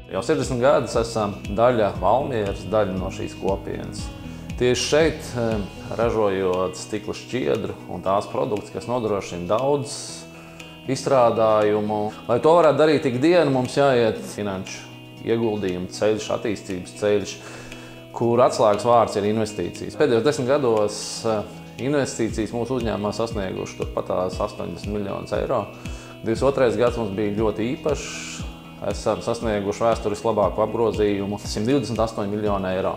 Jau 60 gadus esam daļa Valmieras, daļa no šīs kopienas. Tieši šeit, ražojot stikla šķiedru un tās produktus, kas nodrošina daudz izstrādājumu. Lai to varētu darīt ikdienu, mums jāiet finanšu ieguldījumu ceļš, attīstības ceļš, kur atslēgas vārds ir investīcijas. Pēdējos 10 gados investīcijas mūsu uzņēmumā sasnieguši turpatās 80 miljonus eiro. 22. gads mums bija ļoti īpašs. Esam sasnieguši vēsturiski labāku apgrozījumu 128 miljonu eiro.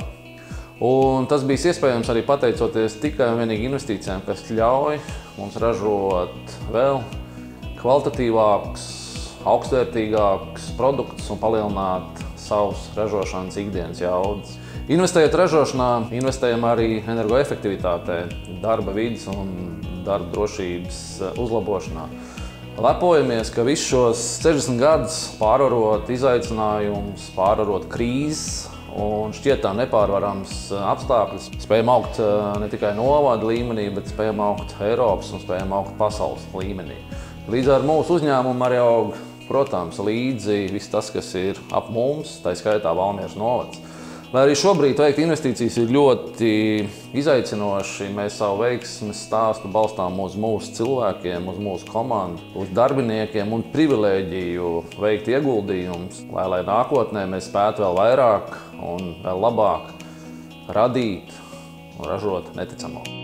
Un tas bija iespējams arī pateicoties tikai un vienīgi investīcijām, kas ļauj mums ražot vēl kvalitatīvākus, augstvērtīgākus produktus un palielināt savus ražošanas ikdienas jaudas. Investējot ražošanā, investējam arī energoefektivitātē, darba vides un darba drošības uzlabošanā. Lepojamies, ka visus šos 60 gadus pārvarot izaicinājumus, pārvarot krīzes un šķietām nepārvarams apstākļus, spējam augt ne tikai novada līmenī, bet spējam augt Eiropas un spējam augt pasaules līmenī. Līdz ar mūsu uzņēmumu arī aug, protams, līdzi viss tas, kas ir ap mums, tā skaitā Valmieras novads. Lai arī šobrīd veikt investīcijas ir ļoti izaicinoši, mēs savu veiksmes stāstu balstām uz mūsu cilvēkiem, uz mūsu komandu, uz darbiniekiem un privilēģiju veikt ieguldījumus, lai nākotnē mēs spētu vēl vairāk un vēl labāk radīt un ražot neticamo.